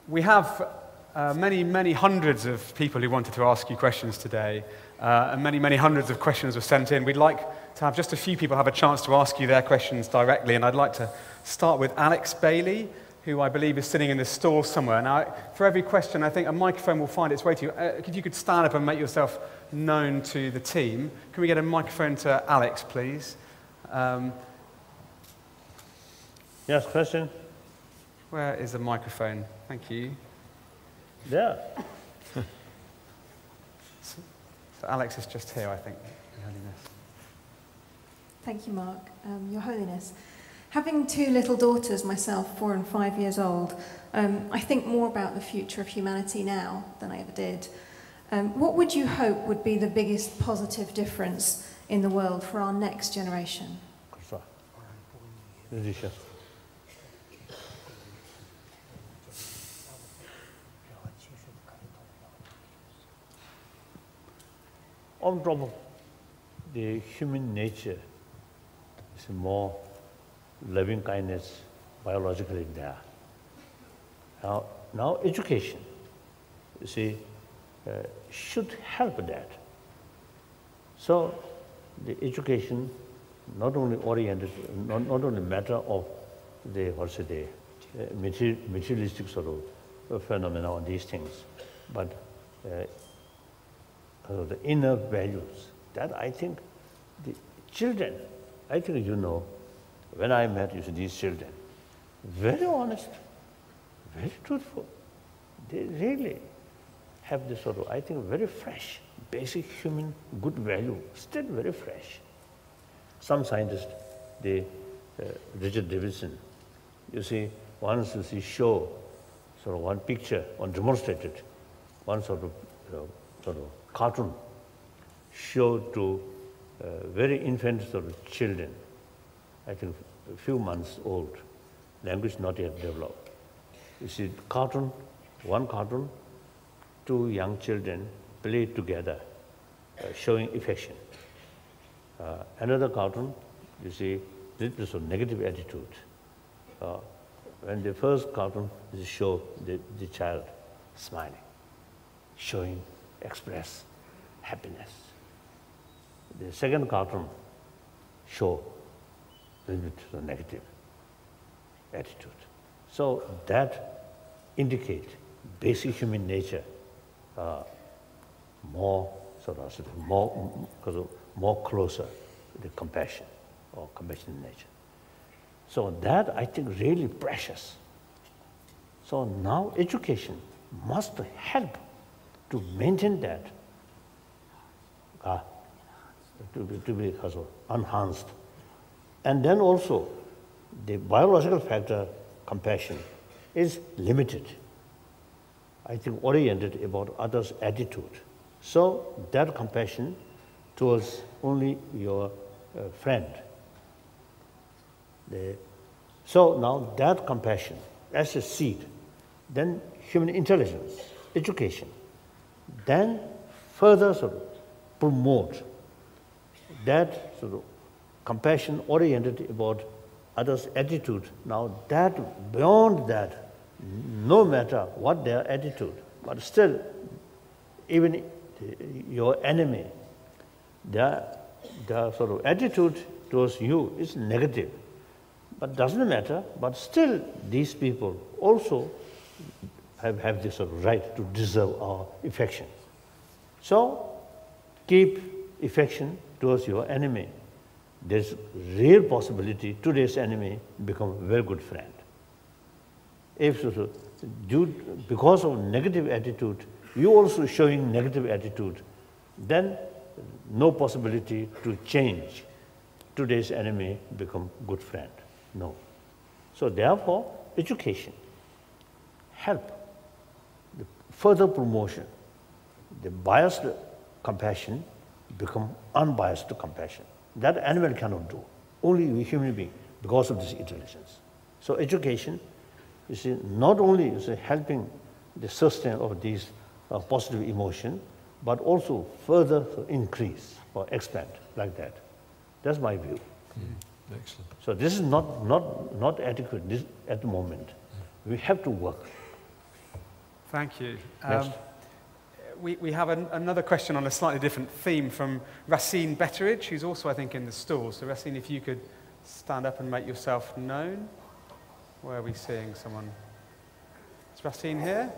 We have many hundreds of people who wanted to ask you questions today, and many hundreds of questions were sent in. We'd like to have just a few people have a chance to ask you their questions directly, and I'd like to start with Alex Bailey, who I believe is sitting in this stall somewhere. Now, for every question, I think a microphone will find its way to you. If you could stand up and make yourself known to the team. Can we get a microphone to Alex, please? Yes, question? Where is the microphone? Thank you. There. So Alex is just here, I think, Your Holiness. Thank you, Mark. Your Holiness, having two little daughters myself, 4 and 5 years old, I think more about the future of humanity now than I ever did. What would you hope would be the biggest positive difference in the world for our next generation? On top of the human nature is more loving kindness biologically there. Now education, you see, should help that. So the education not only oriented, not only matter of the materialistic sort of phenomena on these things, but the inner values. That I think the children, I think you know, when I met these children, very honest, very truthful. They really have this sort of, I think, very fresh, basic human good value, still very fresh. Some scientists, Richard Davidson, you see, once you see show, sort of one picture, one demonstrated, one sort of cartoon showed to very infant sort of children, I think a few months old, language not yet developed. You see, one cartoon, 2 young children play together, showing affection. Another cartoon, you see, little sort of negative attitude. When the first cartoon show the child smiling, showing, express happiness. The second cartoon show a little bit of negative attitude. So that indicate basic human nature, more closer to the compassion or compassionate nature. So that I think really precious. So now education must help to maintain that, to be enhanced. And then also, the biological factor, compassion, is limited. I think oriented about others' attitude. So that compassion towards only your friend. So now that compassion as a seed, then human intelligence, education, then further sort of promote that sort of compassion oriented about others' attitude. Now that, beyond that, no matter what their attitude, but still, even your enemy, their sort of attitude towards you is negative. But doesn't matter, but still these people also have this sort of right to deserve our affection. So keep affection towards your enemy. There's real possibility today's enemy become a very good friend. If because of negative attitude, you also showing negative attitude, then no possibility to change today's enemy become good friend. No. So therefore, education help the further promotion, the biased compassion become unbiased compassion. That animal cannot do. Only we human being, because of this intelligence. So education, you see, not only is helping the sustain of these positive emotion, but also further increase or expand like that. That's my view. Excellent. So this is not adequate at the moment. We have to work. Thank you. Yes. We have another question on a slightly different theme from Racine Betteridge, who's also, I think, in the stall. So, Racine, if you could stand up and make yourself known. Where are we seeing someone? Is Racine here?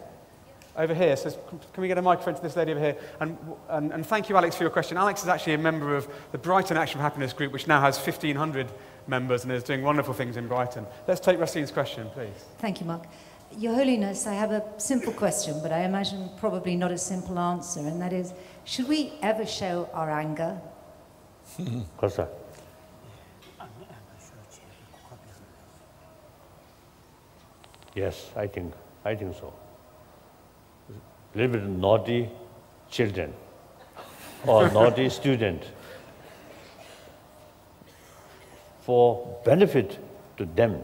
Over here. So, can we get a microphone to this lady over here? And thank you, Alex, for your question. Alex is actually a member of the Brighton Action for Happiness group, which now has 1,500 members and is doing wonderful things in Brighton. Let's take Racine's question, please. Thank you, Mark. Your Holiness, I have a simple question, but I imagine probably not a simple answer, and that is, should we ever show our anger? Kosa. Yes, I think so. A little bit naughty children or naughty student, for benefit to them,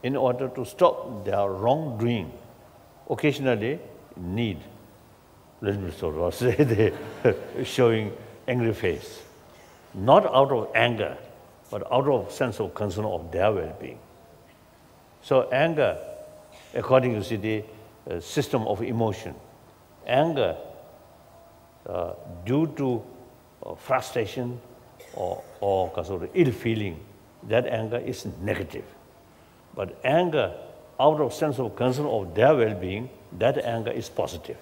in order to stop their wrongdoing, occasionally need a little bit sort of say they showing angry face, not out of anger, but out of sense of concern of their well-being. So anger, according to the system of emotion, anger due to frustration or sort of ill feeling, that anger is negative. But anger, out of sense of concern of their well-being, that anger is positive.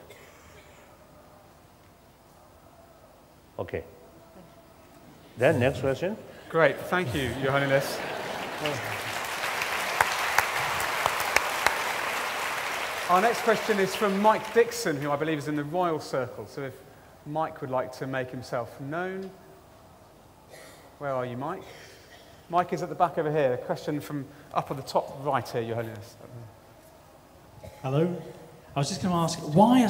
Okay. Then next question. Great, thank you, Your Holiness. Our next question is from Mike Dixon, who I believe is in the Royal Circle. So if Mike would like to make himself known. Where are you, Mike? Mike is at the back over here. A question from up at the top right here, Your Holiness. Hello. I was just going to ask, why are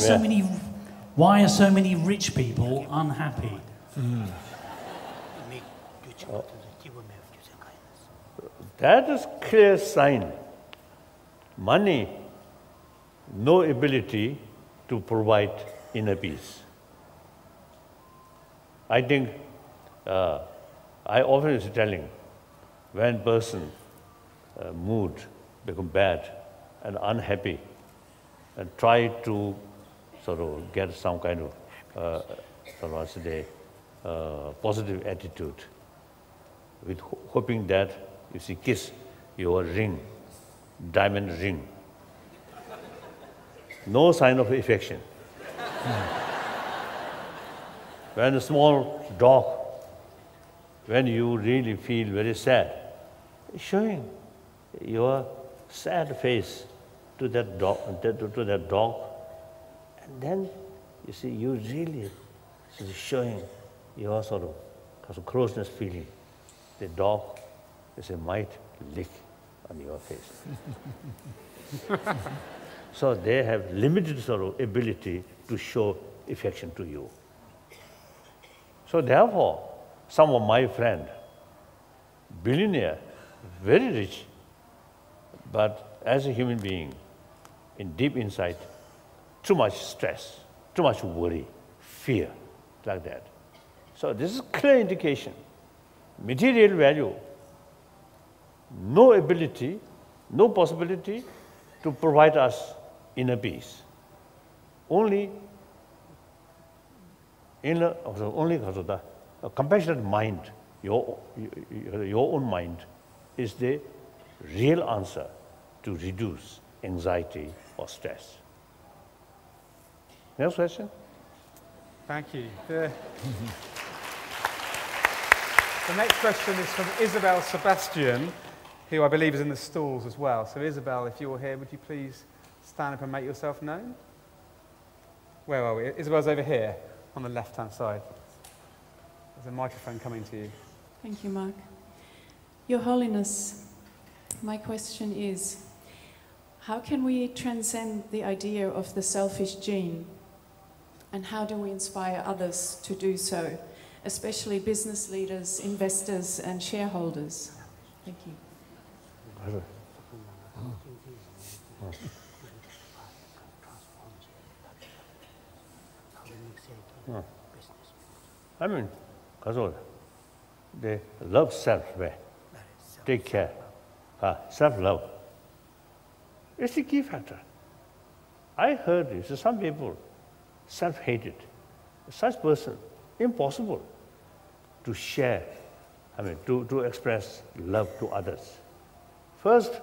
so many rich people unhappy? That is clear sign. Money, no ability to provide inner peace. I think I often is telling, when person mood become bad and unhappy, and try to sort of get some kind of positive attitude, with hoping that you see kiss your ring, diamond ring. No sign of affection. When a small dog, when you really feel very sad, showing your sad face to that dog, and then you see you really showing your sort of closeness feeling. The dog might lick on your face. So they have limited sort of ability to show affection to you. So therefore, some of my friends, billionaire, very rich, but as a human being, in deep inside, too much stress, too much worry, fear, like that. So this is clear indication. Material value, no ability, no possibility to provide us inner peace. Only a compassionate mind, your own mind, is the real answer to reduce anxiety or stress. Next question. Thank you. The next question is from Isabel Sebastian, who I believe is in the stalls as well. So Isabel, if you're here, would you please stand up and make yourself known? Where are we? Isabel's over here, on the left-hand side. There's a microphone coming to you. Thank you, Mark. Your Holiness, my question is, how can we transcend the idea of the selfish gene? And how do we inspire others to do so, especially business leaders, investors, and shareholders? Thank you. I mean, they love self, take care. Self-love. It's the key factor. I heard this, some people self-hated. Such person, impossible to share, to express love to others. First,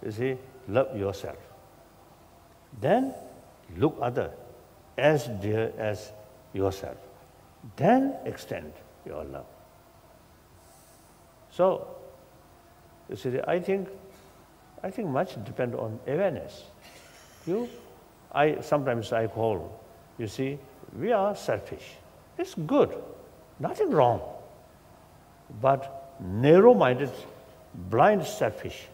you see, love yourself. Then, look other as dear as yourself. Then extend your love. So, you see, I think much depends on awareness. Sometimes I call, you see, we are selfish. It's good, nothing wrong. But narrow-minded, blind selfish,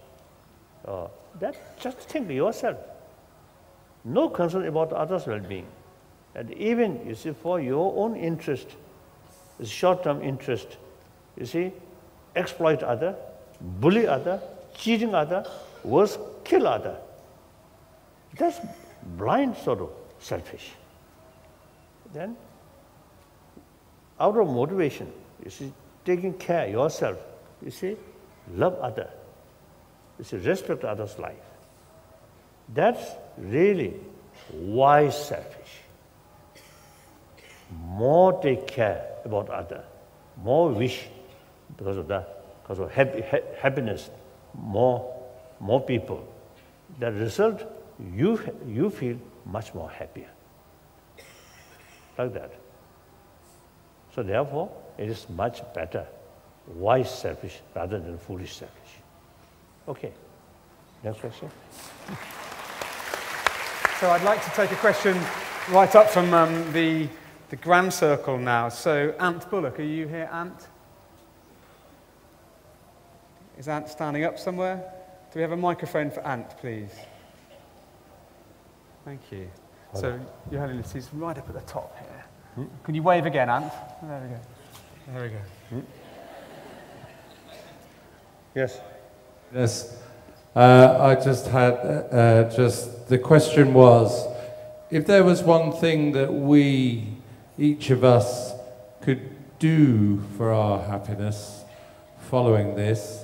just think yourself. No concern about others' well-being. And even, you see, for your own interest, short-term interest, you see, exploit other, bully other, cheating other, worse, kill other. That's blind sort of selfish. Then, out of motivation, you see, taking care of yourself, you see, love other, you see, respect others' life. That's really wise selfish. More take care about other, more wish because of happiness, more people. The result, you feel much more happier. Like that. So therefore, it is much better wise selfish rather than foolish selfish. Okay, next question. So I'd like to take a question right up from the grand circle now. So Ant Bullock, are you here, Ant? Is Ant standing up somewhere? Do we have a microphone for Ant, please? Thank you. So, Your Holiness, he's right up at the top here. Can you wave again, Ant? There we go. There we go. Yes. Yes. I just had, the question was, if there was one thing that each of us could do for our happiness following this,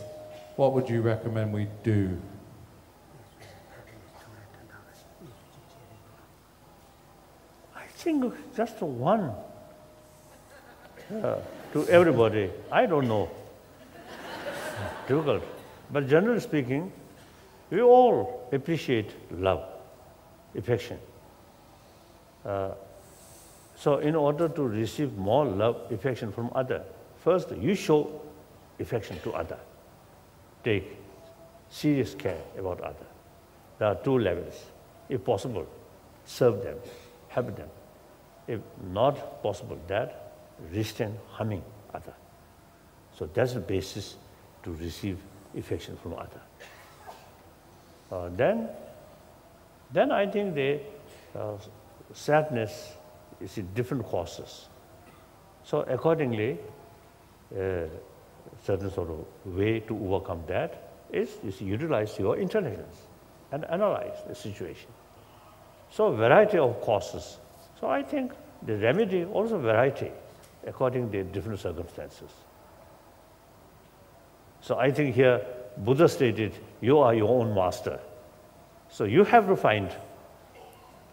what would you recommend we do? I think just one to everybody. I don't know. Difficult. But generally speaking, we all appreciate love, affection. So in order to receive more love, affection from other, first you show affection to other. Take serious care about other. There are two levels. If possible, serve them, help them. If not possible that, restrain harming other. So that's the basis to receive affection from other. Then I think the sadness is in different causes. So accordingly, certain sort of way to overcome that is utilize your intelligence and analyze the situation. So variety of causes. So I think the remedy also variety according to different circumstances. So I think here Buddha stated, you are your own master. So you have to find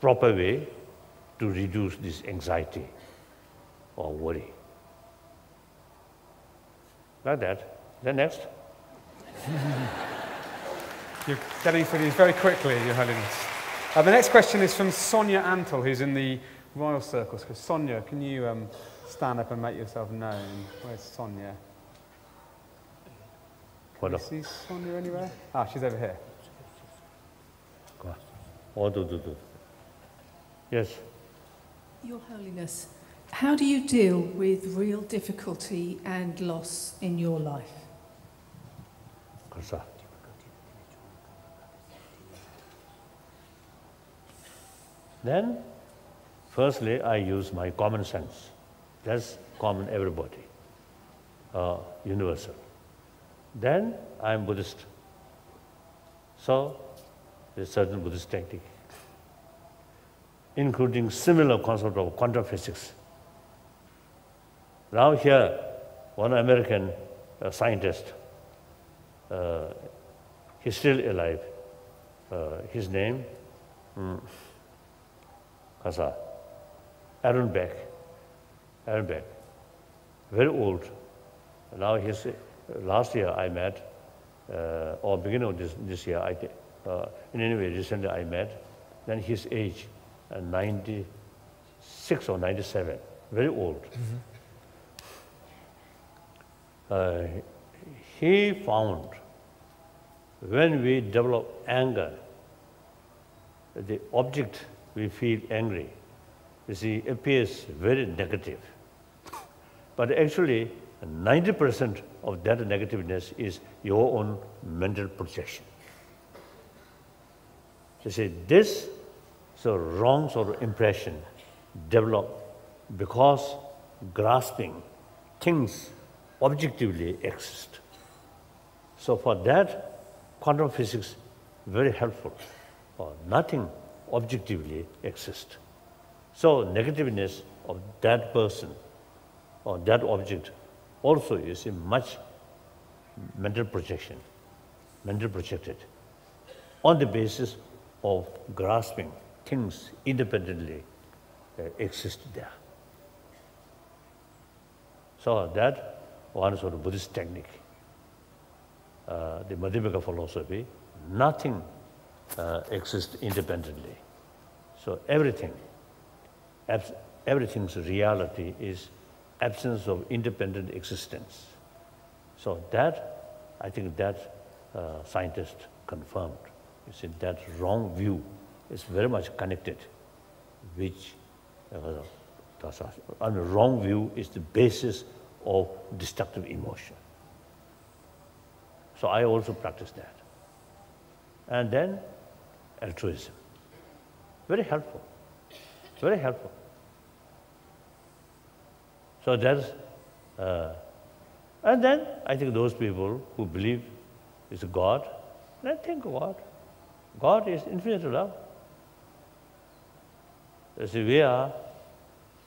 proper way to reduce this anxiety or worry. Like that. Then next. You're getting through these very quickly, Your Holiness. The next question is from Sonia Antle, who's in the Royal Circles. Sonia, can you stand up and make yourself known? Where's Sonia? Can you see Sonia anywhere? She's over here. Yes. Your Holiness, how do you deal with real difficulty and loss in your life? Then, firstly, I use my common sense. That's common everybody, universal. Then, I am Buddhist. So, there's certain Buddhist technique, including similar concept of quantum physics. Now here, one American scientist, he's still alive. His name, Aaron Beck. Very old. Now last year I met, or beginning of this year, in any way, recently I met. Then his age, 96 or 97, very old. He found when we develop anger, the object we feel angry, you see, appears very negative. But actually, 90% of that negativeness is your own mental projection. You see, this wrong sort of impression developed because grasping things objectively exist. So for that, quantum physics very helpful. Or nothing objectively exists. So negativeness of that person or that object also is a much mental projection, mental projected, on the basis of grasping things independently exist there. So that one sort of Buddhist technique, the Madhyamaka philosophy, nothing exists independently. So everything's reality is absence of independent existence. So that, I think that scientist confirmed. You see, that wrong view is very much connected, which, wrong view is the basis of destructive emotion. So I also practice that. And then altruism. Very helpful. Very helpful. So that's, and then I think those people who believe is God, and I think God is infinite love. You see, we are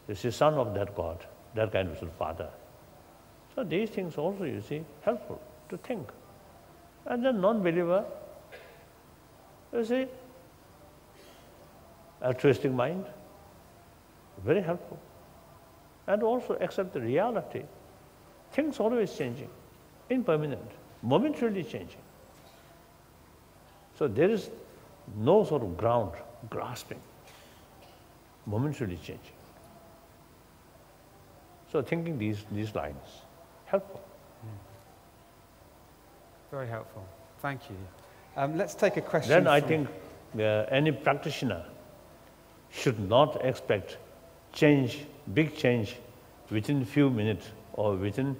the son of that God, that kind of Father. So these things also, you see, helpful to think. And then non-believer, you see, altruistic mind, very helpful. And also accept the reality. Things always changing, impermanent, momentarily changing. So there is no sort of ground grasping, momentarily changing. So thinking these lines, helpful. Very helpful. Thank you. Let's take a question. Then I think any practitioner should not expect change, big change, within a few minutes or within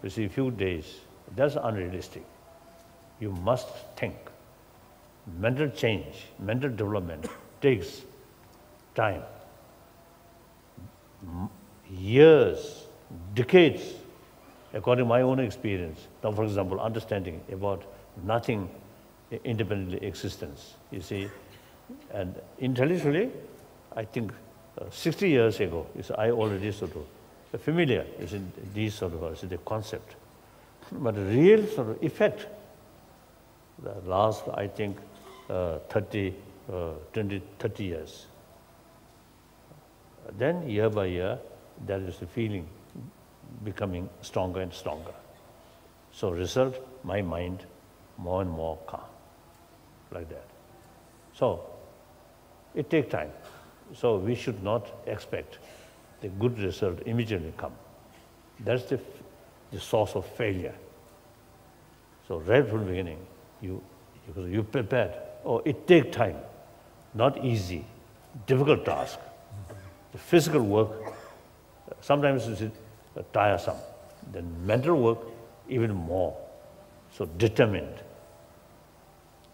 a few days. That's unrealistic. You must think. Mental change, mental development takes time. Years, decades, according to my own experience. Now, for example, understanding about nothing independently existence, you see. And intellectually, I think 60 years ago, I already sort of familiar is in these sort of the concept. But the real sort of effect, the last, I think, 30 years. Then year by year, there is a feeling becoming stronger and stronger. So result, my mind more and more calm, like that. So it takes time. So we should not expect the good result immediately come. That's the source of failure. So right from the beginning, you prepared. Oh, it takes time, not easy, difficult task. The physical work sometimes is tiresome. The mental work even more. So determined.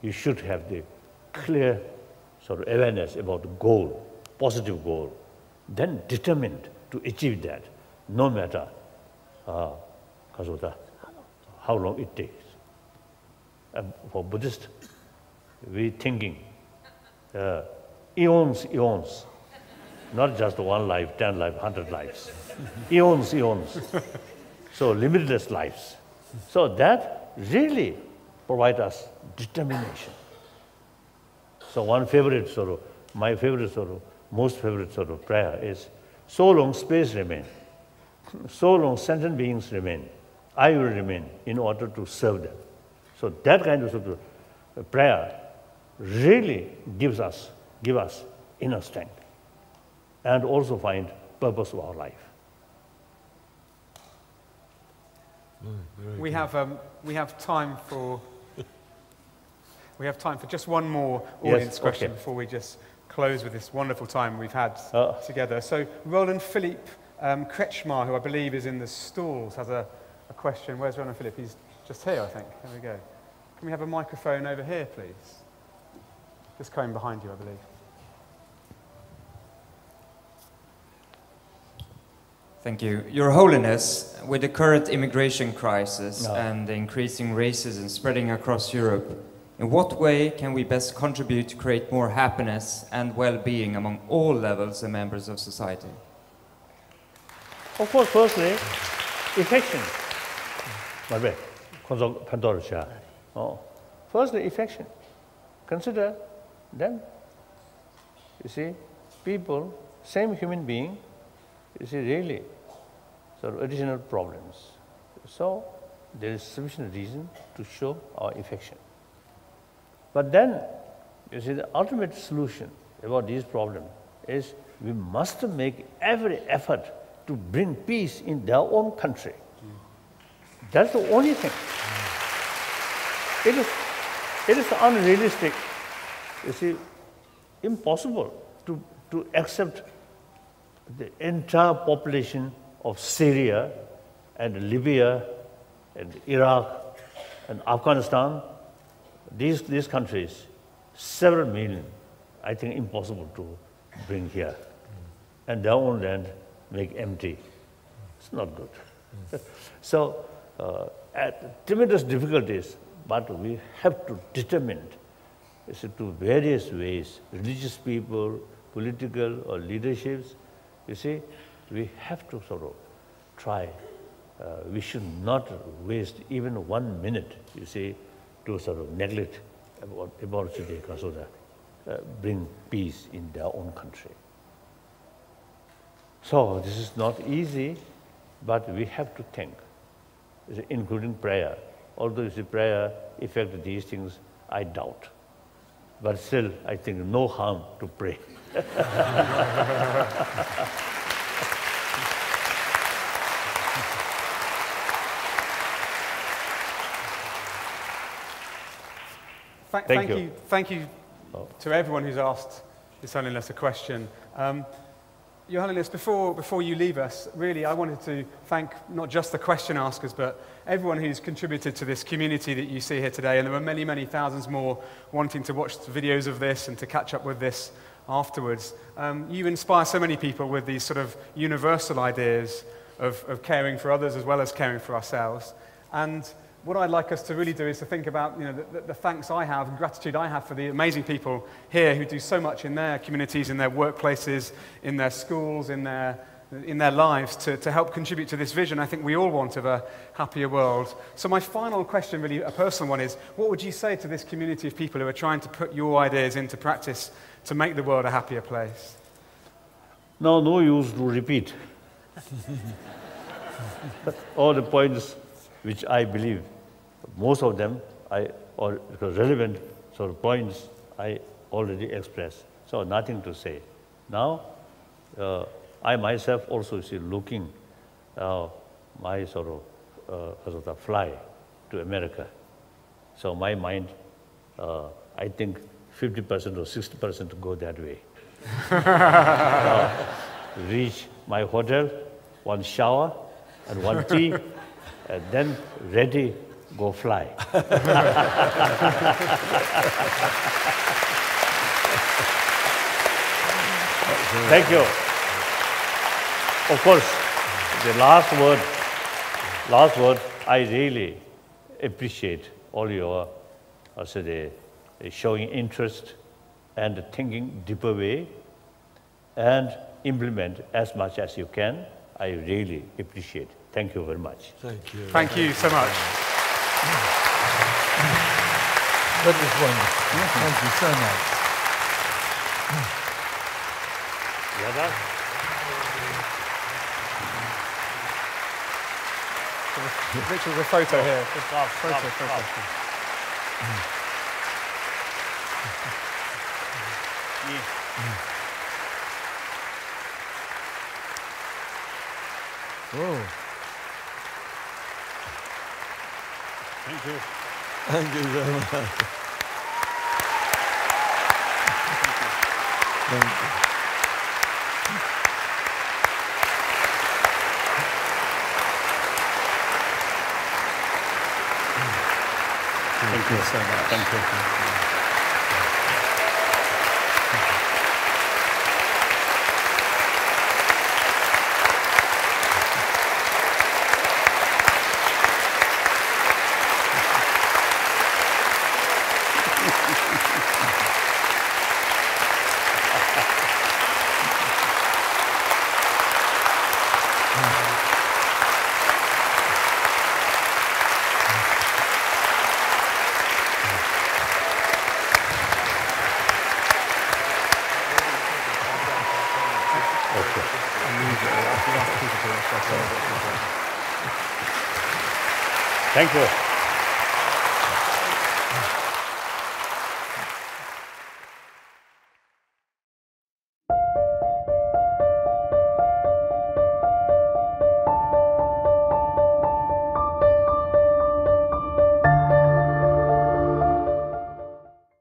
You should have the clear sort of awareness about the goal, positive goal, then determined to achieve that, no matter how long it takes. And for Buddhists, we thinking eons, Not just 1 life, 10 lives, 100 lives. Eons, eons. So limitless lives. So that really provides us determination. So one favorite sort of, my favorite sort of, most favorite sort of prayer is, so long space remain, so long sentient beings remain, I will remain in order to serve them. So that kind of sort of prayer really give us inner strength and also find purpose of our life. We have time for just one more audience question before we just close with this wonderful time we've had together. So Roland Philippe Kretschmar, who I believe is in the stalls, has a question. Where's Roland Philippe? He's just here, I think. There we go. Can we have a microphone over here, please? Just coming behind you, I believe. Thank you. Your Holiness, with the current immigration crisis and the increasing racism spreading across Europe, in what way can we best contribute to create more happiness and well-being among all levels and members of society? Of course, firstly, affection. Firstly, affection. Consider them. You see, people, same human being, you see, really, sort of additional problems. So there is sufficient reason to show our affection. But then, you see, the ultimate solution about these problems is we must make every effort to bring peace in their own country. That's the only thing. It is unrealistic, you see, impossible to accept the entire population of Syria and Libya and Iraq and Afghanistan, these countries, several million, I think impossible to bring here. And their own land make empty. It's not good. So, at tremendous difficulties, but we have to determine to various ways, religious people, political or leaderships, you see, we have to sort of try. We should not waste even 1 minute, you see, to sort of neglect about so that bring peace in their own country. So this is not easy, but we have to think, including prayer. Although you see prayer affect these things, I doubt. But still, I think no harm to pray. Thank you to everyone who's asked His Holiness a question. Your Holiness, before you leave us, really I wanted to thank not just the question askers, but everyone who's contributed to this community that you see here today. And there were many, many thousands more wanting to watch the videos of this and to catch up with this afterwards. You inspire so many people with these sort of universal ideas of caring for others as well as caring for ourselves. And what I'd like us to really do is to think about the thanks I have and gratitude I have for the amazing people here who do so much in their communities, in their workplaces, in their schools, in their lives to help contribute to this vision I think we all want of a happier world. So my final question, really a personal one, is what would you say to this community of people who are trying to put your ideas into practice to make the world a happier place? No use to repeat. All the points which I believe, most of them, or relevant sort of points I already expressed. So nothing to say. Now, I myself also see looking my sort of fly to America. So my mind, I think 50% or 60% go that way. Reach my hotel, one shower and one tea, and then ready, go fly. Thank you. Of course, the last word, I really appreciate all your showing interest and thinking deeper way. And implement as much as you can. I really appreciate it. Thank you very much. Thank you. Thank you so much. That was wonderful. Thank you so much. Yada? Richard, there's a photo here. Photo. Oh, Thank you. thank you very much. Thank you. Thank you so much. Thank you. Thank you.